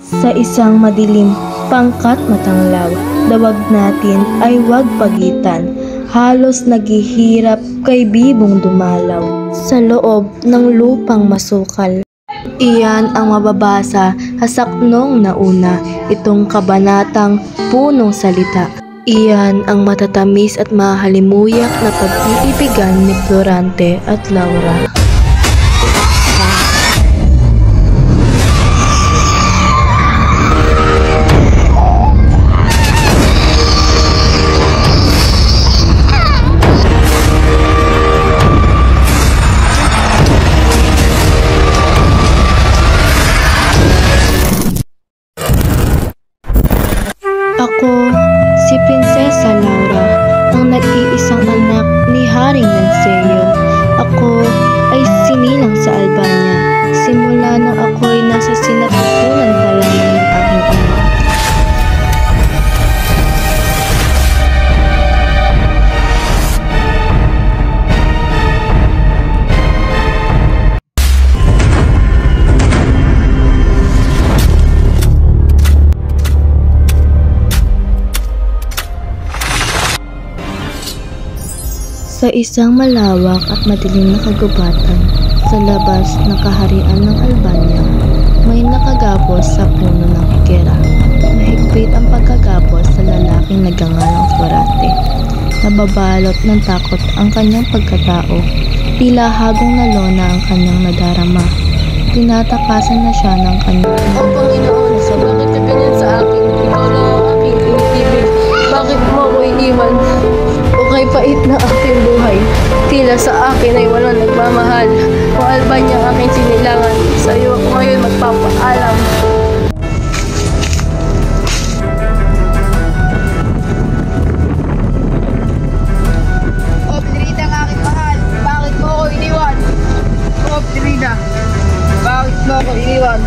Sa isang madilim, pangkat matanglaw, dawag natin ay wag pagitan. Halos naghihirap kay bibong dumalaw sa loob ng lupang masukal. Iyan ang mababasa sa saknong nauna, itong kabanatang punong salita. Iyan ang matatamis at mahalimuyak na pag-iibigan ni Florante at Laura. Ako, si Prinsesa Laura, ang nag-iisang anak ni Haring Lanceo. Ako ay sinilang sa Albania, simula nang ako'y nasa sinatutunan pa lamang ng aking ama. Sa isang malawak at madilim na kagubatan sa labas ng kaharian ng Albania, may nakagapos sa puno ng higera. Mahigpit ang pagkagapos sa lalaking nagngangalang Florante. Nababalot ng takot ang kanyang pagkatao, tila hagong na lona ang kanyang nadarama. Tinatakasan na siya ng kanyang O Panginoon, sa bakit ka ganyan sa akin? Ikaw lang ang aking inibig. Bakit mo ako iniwan? Kay pait ng aking buhay, tila sa akin ay walang nagmamahal. Kung Albania ang aking sinilangan, sa iyo ako ngayon magpapaalam. O Plerida ng aking mahal, bakit mo ako iniwan? O Plerida, bakit mo ako iniwan?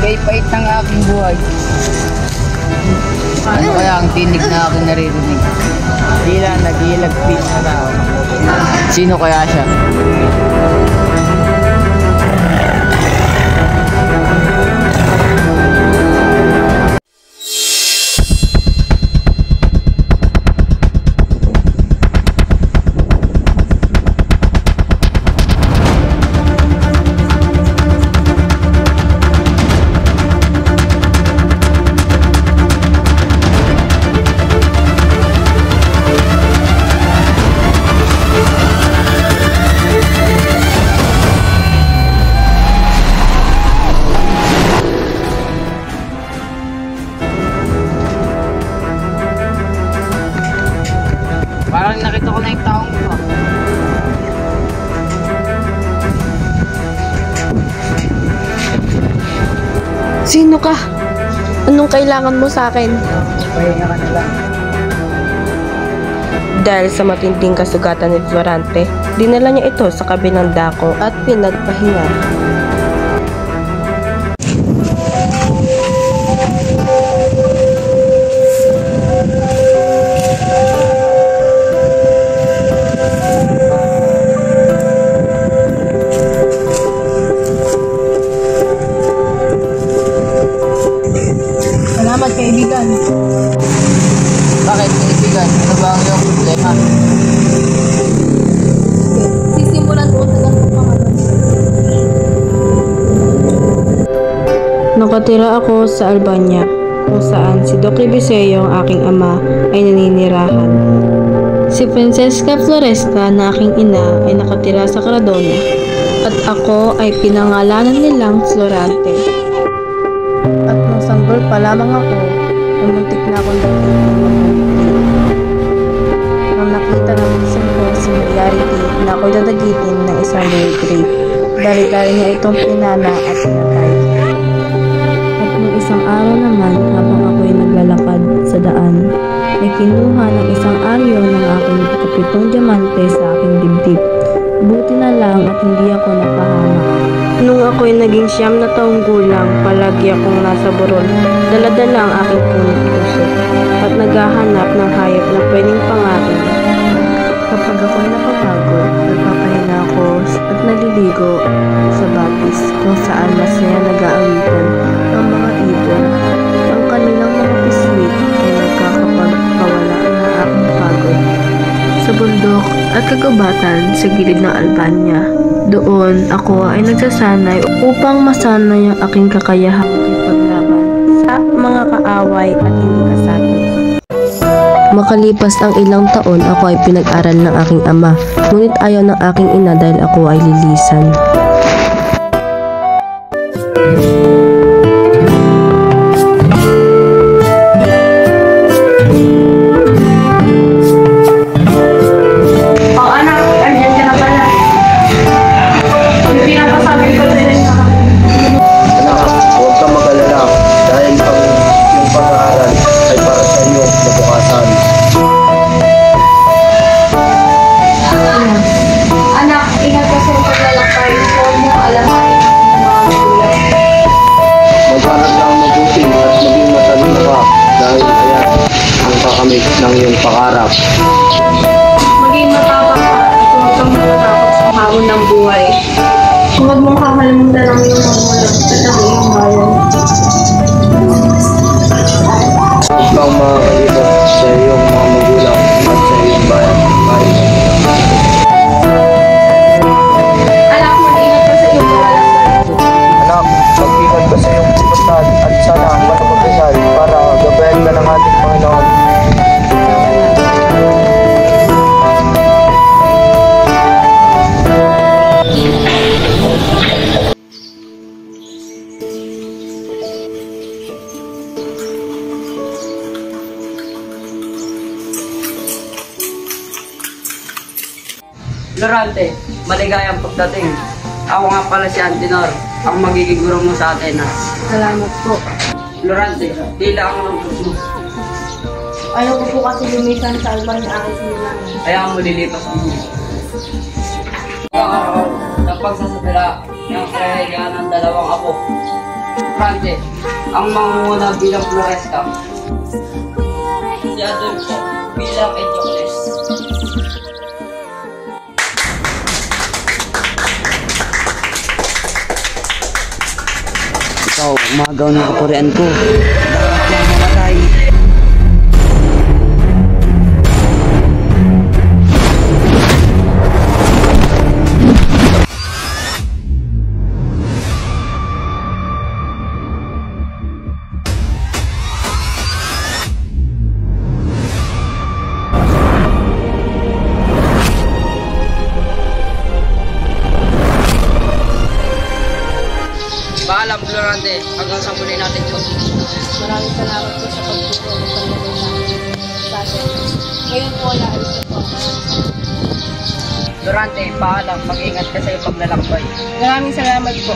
Kay pait ng aking buhay. Ano kaya ang tinig na aking naririnig? Tila nag-iilagpit na tao. Sino kaya siya? Parang nakita ko na yung taong ito. Sino ka? Anong kailangan mo sa akin? Pahinga ka na lang. Dahil sa matinding kasugatan ni Florante, dinala niya ito sa kabilang dako at pinagpahinga. Salamat kaibigan. Bakit kaibigan? Ano ba ang iyong problema? Sisimulan ko sa pangalaman. Nakatira ako sa Albania, kung saan si Duque Viseo, ang aking ama, ay naninirahan. Si Francesca Floresca na aking ina ay nakatira sa Cardona, at ako ay pinangalanan nilang Florante. At nung sanggol pa lamang ako, ay muntik na akong nang nakita ng isang ko si Mariarity na ako'y dadagitin ng isang low grade. Dali-dali niya itong pinana at pinatay. At nung isang araw naman, habang ako'y naglalakad sa daan, ay kinuha ng isang aryo ng aking kapitong diamante sa aking dibdib. Buti na lang at hindi ako napahamak. Nung ako'y naging 9 na taong gulang, palagi akong nasa burol. Dala-dala ang aking punot puso at naghahanap ng hayop na pwedeng pangain. Kapag ako'y napabago, nagpapahinga ako at naliligo sa batis kung saan masaya nag-aawitan ang mga ibon. kagubatan sa gilid ng Albania. Doon ako ay nagsasanay upang masanay ang aking kakayahang makipaglaban sa mga kaaway at hindi kasati. Makalipas ang ilang taon, ako ay pinag-aral ng aking ama, ngunit ayaw ng aking ina dahil ako ay lilisan. ng iyong pangarap. Maging matapang ka at huwag kang matatakot sa hamon ng buhay. Huwag mong kakalimutan ang iyong magulang at ang iyong bayan. Huwag kang makakalimutan sa iyong mga magulang at sa iyong bayan. Anak, mag-ingat ka sa iyong kalalagyan. Anak, mag-ingat ka sa iyong pagkasal at sana matapagkasal para gabayan ka ng ating Panginoon. Lorante, maligayang pagdating. Ako nga pala si Antinor, ang magiging guro mo sa Atenas. Salamat po. Lorante, tila ang lungkot mo. Ayaw ko po kasi lumisan sa Albania aking sinilangan. Kaya mo lilipas ang mundo. Ang araw ng pagsasapila ng kahihiyan ng dalawang apo. Lorante, ang mangunguna bilang Floresca. Si Adolfo bilang Ediocles. Ikaw, umagaw ng kapurian ko. Dapat lang mamatay. Paalam, Florante, hanggang sa muli natin pagkikita. Maraming salamat po sa pagtutulong ng paglagay sa atin. Ngayon po, naalis na po ako. Florante, paalam, mag-ingat ka sa iyong paglalakbay. Maraming salamat po.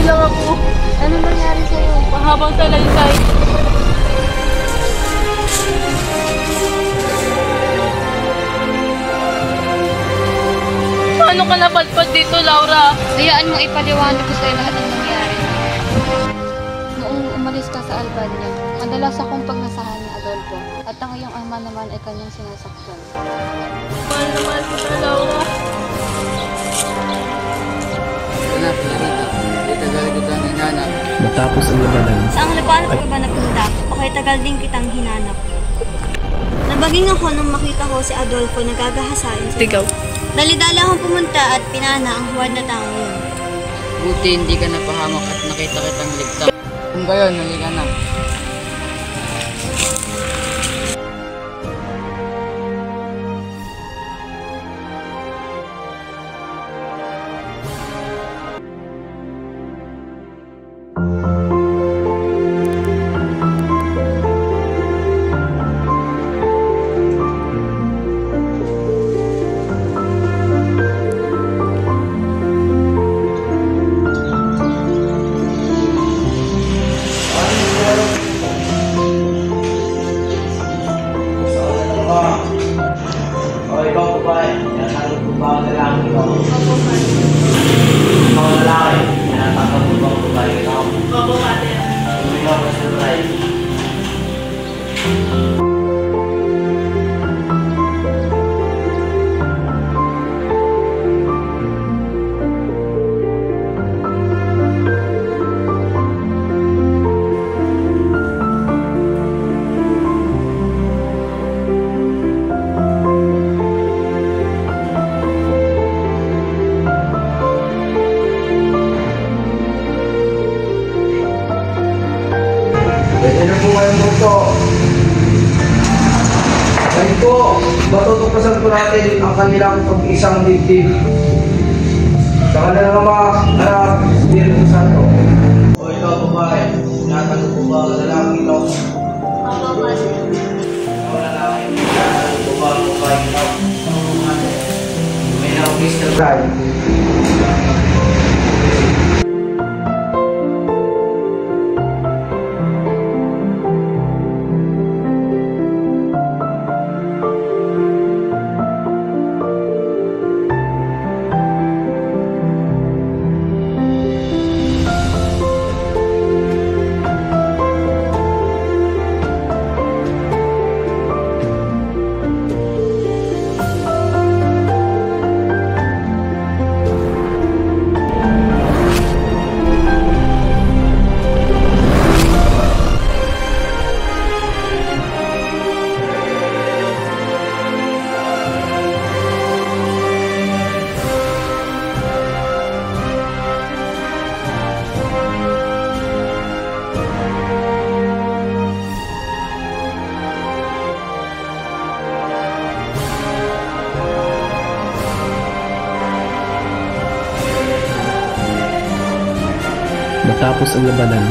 lang ako. Ano nangyari sa'yo? Mahabang salaysay. Paano ka napadpad dito, Laura? Hayaan mo ipaliwanag ko sa'yo lahat ng nangyari. Noong umalis ka sa Albania, madalas akong pagnasahan ni Adolfo at ang iyong ama naman ay kanyang sinasaktan. Mahal na mahal kita, Laura. Anak, Clarita. Di tagal kitang hinanap. Matapos ang labanan, Saan lugar ka ba napunta? O kay tagal din kitang hinanap? Nabaging ako nung makita ko si Adolfo nagagahasain sa Tigaw. Dali-dali akong pumunta at pinana ang huwad na tao yun. Buti hindi ka napahamak at nakita kitang ligtas. Kung gayon, halika na. Okay, ikaw po ba? Tinatanggap po ba ang lalaki ikaw? Ikaw ang lalaki. Tinatanggap po ba ang babae ikaw? Opo, Father. Ikaw ba sa babae? Pwede na po ngayong bunso. Ngayon po, matutuklasan po natin ang kanilang pag-isang dibdib. Sa kanilang ama, anak, Espiritu Santo. O ikaw babae, tinatanggap po ba ang lalaki ito? Opo, Pastor. Ikaw lalaki, tinatanggap po ba ang babae ito? May na-office na tayo. matapos ang labanan,